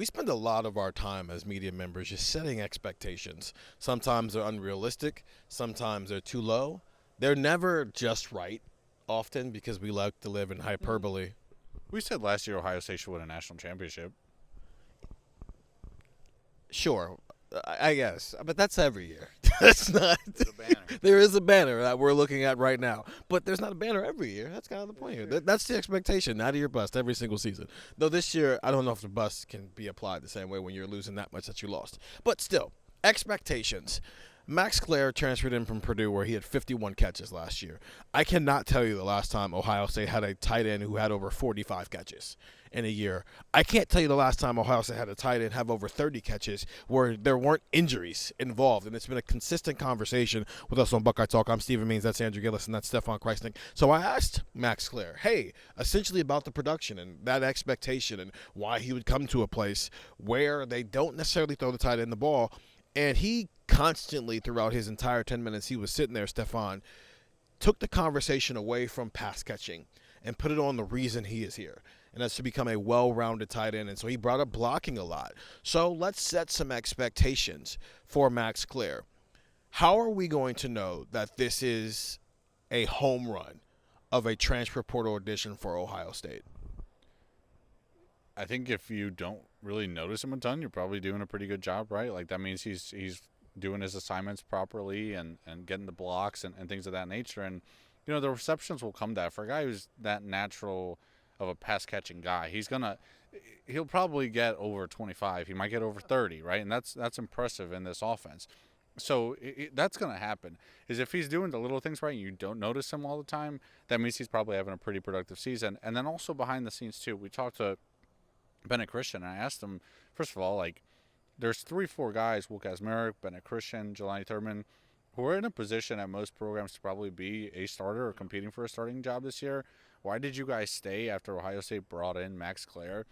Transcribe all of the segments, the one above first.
We spend a lot of our time as media members just setting expectations. Sometimes they're unrealistic, sometimes they're too low. They're never just right, often because we like to live in hyperbole. We said last year Ohio State should win a national championship. Sure, I guess, but that's every year. That's not. The banner. There is a banner that we're looking at right now, but there's not a banner every year. That's kind of the point here. That's the expectation, not of your bust every single season. Though this year, I don't know if the bust can be applied the same way when you're losing that much that you lost. But still, expectations. Max Clare transferred in from Purdue where he had 51 catches last year. I cannot tell you the last time Ohio State had a tight end who had over 45 catches in a year. I can't tell you the last time Ohio State had a tight end have over 30 catches where there weren't injuries involved. And it's been a consistent conversation with us on Buckeye Talk. I'm Stephen Means, that's Andrew Gillis, and that's Stefan Krajisnik. So I asked Max Clare, hey, essentially about the production and that expectation and why he would come to a place where they don't necessarily throw the tight end the ball. And he constantly, throughout his entire 10 minutes he was sitting there, Stefan, took the conversation away from pass catching and put it on the reason he is here. And that's to become a well-rounded tight end. And so he brought up blocking a lot. So let's set some expectations for Max Clare. How are we going to know that this is a home run of a transfer portal addition for Ohio State? I think if you don't really notice him a ton, you're probably doing a pretty good job, right? Like that means he's doing his assignments properly and getting the blocks and things of that nature. And, you know, the receptions will come that. For a guy who's that natural of a pass-catching guy, he'll probably get over 25. He might get over 30, right? And that's impressive in this offense. So that's going to happen. Is if he's doing the little things right and you don't notice him all the time, that means he's probably having a pretty productive season. And then also behind the scenes, too, we talked to Bennett Christian, and I asked him, first of all, like, there's 3-4 guys, Will Kazmarek, Bennett Christian, Jelani Thurman, who are in a position at most programs to probably be a starter or competing for a starting job this year. Why did you guys stay after Ohio State brought in Max Clare?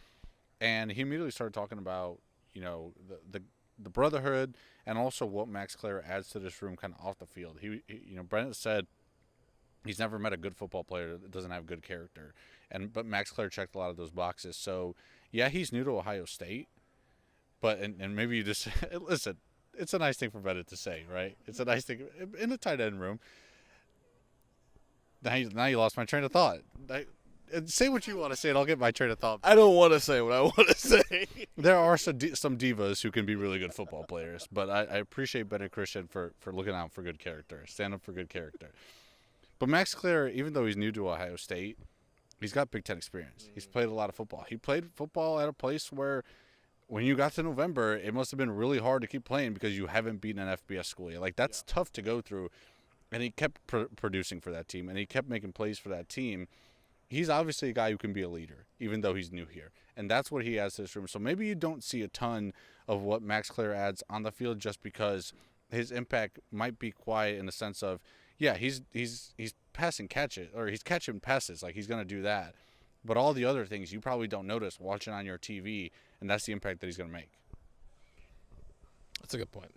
And he immediately started talking about, you know, the brotherhood and also what Max Clare adds to this room kind of off the field. He you know, Bennett said he's never met a good football player that doesn't have good character. But Max Clare checked a lot of those boxes. So, yeah, he's new to Ohio State. But, and maybe you just, listen, it's a nice thing for Bennett to say, right? It's a nice thing in the tight end room. Now you lost my train of thought. Say what you want to say, and I'll get my train of thought. I don't want to say what I want to say. There are some divas who can be really good football players, but I appreciate Bennett Christian for looking out for good character, stand up for good character. But Max Clare, even though he's new to Ohio State, he's got Big Ten experience. He's played a lot of football. He played football at a place where when you got to November, it must have been really hard to keep playing because you haven't beaten an FBS school yet. Like, that's tough to go through. And he kept producing for that team, and he kept making plays for that team. He's obviously a guy who can be a leader, even though he's new here. And that's what he adds to this room. So maybe you don't see a ton of what Max Clare adds on the field just because his impact might be quiet in the sense of, yeah, he's passing catches, or he's catching passes. Like, he's going to do that. But all the other things you probably don't notice watching on your TV, and that's the impact that he's going to make. That's a good point.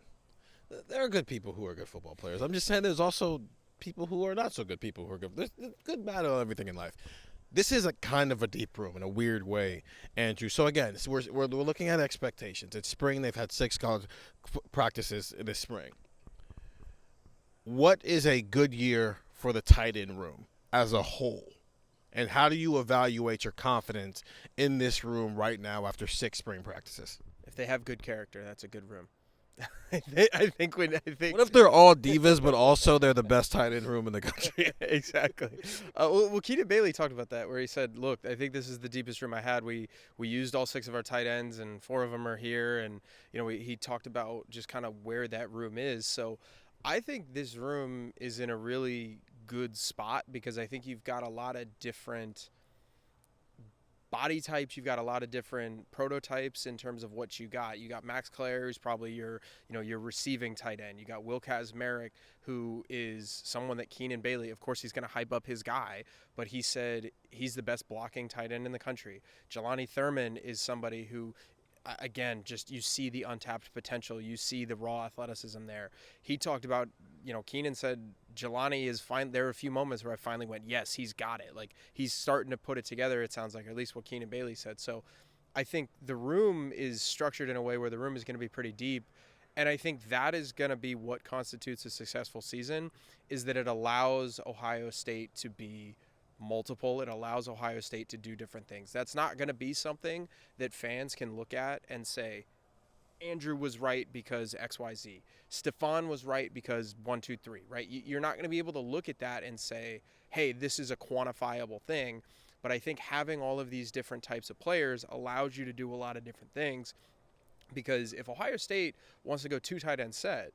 There are good people who are good football players. I'm just saying there's also people who are not so good people who are good. There's good, bad, and everything in life. This is a kind of a deep room in a weird way, Andrew. So, again, we're looking at expectations. It's spring. They've had 6 college practices this spring. What is a good year for the tight end room as a whole? And how do you evaluate your confidence in this room right now after 6 spring practices? If they have good character, that's a good room. I think. What if they're all divas, but also they're the best tight end room in the country? Exactly. Well, Keenan Bailey talked about that, where he said, "Look, I think this is the deepest room I had. We used all 6 of our tight ends, and 4 of them are here." And he talked about just kind of where that room is. So, I think this room is in a really good spot because I think you've got a lot of different body types. You've got a lot of different prototypes in terms of what you got. You got Max Clare, who's probably your receiving tight end. You got Will Kazmarek, who is someone that Keenan Bailey, of course, he's going to hype up his guy, but he said he's the best blocking tight end in the country. Jelani Thurman is somebody who, again, just you see the untapped potential. You see the raw athleticism there. He talked about, Keenan said Jelani is fine. There were a few moments where I finally went, yes, he's got it. Like, he's starting to put it together, it sounds like, or at least what Keenan Bailey said. So I think the room is structured in a way where the room is going to be pretty deep. And I think that is going to be what constitutes a successful season, is that it allows Ohio State to be multiple. It allows Ohio State to do different things. That's not going to be something that fans can look at and say, Andrew was right because XYZ. Stefan was right because 1, 2, 3, right? You're not going to be able to look at that and say, hey, this is a quantifiable thing. But I think having all of these different types of players allows you to do a lot of different things. Because if Ohio State wants to go 2 tight end set,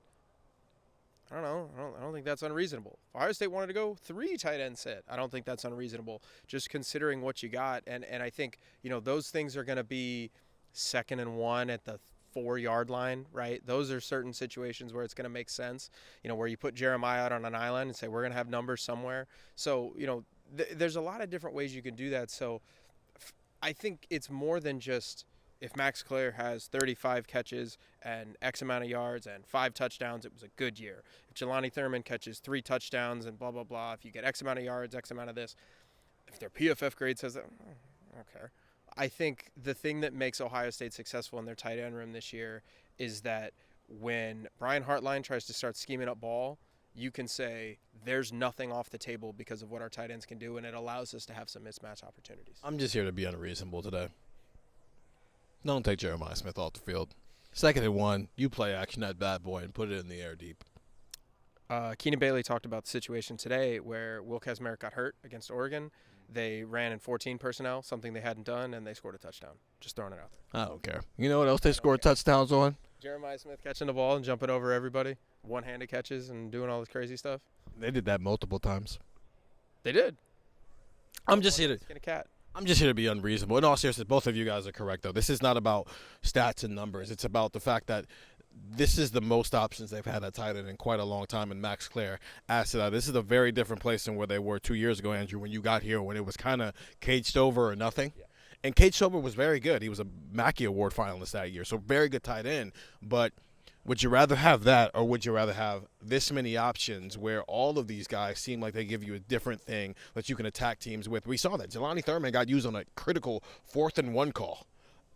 I don't know. I don't think that's unreasonable. If Ohio State wanted to go 3 tight end set, I don't think that's unreasonable, just considering what you got. And I think, those things are going to be 2nd and 1 at the 4-yard line, right? Those are certain situations where it's going to make sense, where you put Jeremiah out on an island and say, we're going to have numbers somewhere. So, there's a lot of different ways you can do that. So I think it's more than just, if Max Clare has 35 catches and X amount of yards and 5 touchdowns, it was a good year. If Jelani Thurman catches 3 touchdowns and blah, blah, blah, if you get X amount of yards, X amount of this, if their PFF grade says that, I don't care. I think the thing that makes Ohio State successful in their tight end room this year is that when Brian Hartline tries to start scheming up ball, you can say there's nothing off the table because of what our tight ends can do, and it allows us to have some mismatch opportunities. I'm just here to be unreasonable today. Don't take Jeremiah Smith off the field. 2nd and 1, you play action that bad boy and put it in the air deep. Keenan Bailey talked about the situation today where Will Kazmarek got hurt against Oregon. They ran in 14 personnel, something they hadn't done, and they scored a touchdown. Just throwing it out there. I don't care. You know what else they scored touchdowns on? Jeremiah Smith catching the ball and jumping over everybody. One-handed catches and doing all this crazy stuff. They did that multiple times. They did. I'm just here to Get a cat. I'm just here to be unreasonable. In all seriousness, both of you guys are correct, though. This is not about stats and numbers. It's about the fact that this is the most options they've had at tight end in quite a long time, and Max Clare asked it out. This is a very different place than where they were 2 years ago, Andrew, when you got here, when it was kind of caged over or nothing. Yeah. And Caged Over was very good. He was a Mackey Award finalist that year, so very good tight end. But would you rather have that, or would you rather have this many options where all of these guys seem like they give you a different thing that you can attack teams with? We saw that. Jelani Thurman got used on a critical 4th and 1 call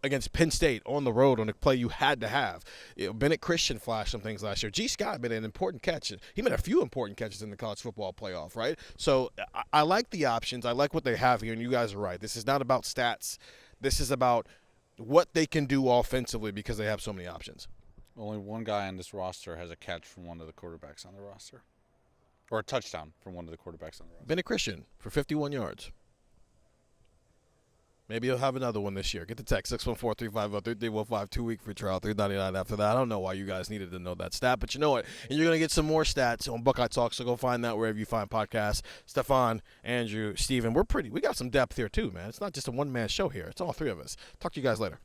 against Penn State on the road on a play you had to have. Bennett Christian flashed some things last year. G. Scott made an important catch. He made a few important catches in the college football playoff, right? So I like the options. I like what they have here, and you guys are right. This is not about stats. This is about what they can do offensively because they have so many options. Only one guy on this roster has a catch from one of the quarterbacks on the roster. Or a touchdown from one of the quarterbacks on the roster. Bennett Christian for 51 yards. Maybe he'll have another one this year. Get the text, 614-350-3315, 2-week free trial, $3.99 after that. I don't know why you guys needed to know that stat, but you know what? And you're going to get some more stats on Buckeye Talk, so go find that wherever you find podcasts. Stefan, Andrew, Steven, we got some depth here too, man. It's not just a one-man show here. It's all 3 of us. Talk to you guys later.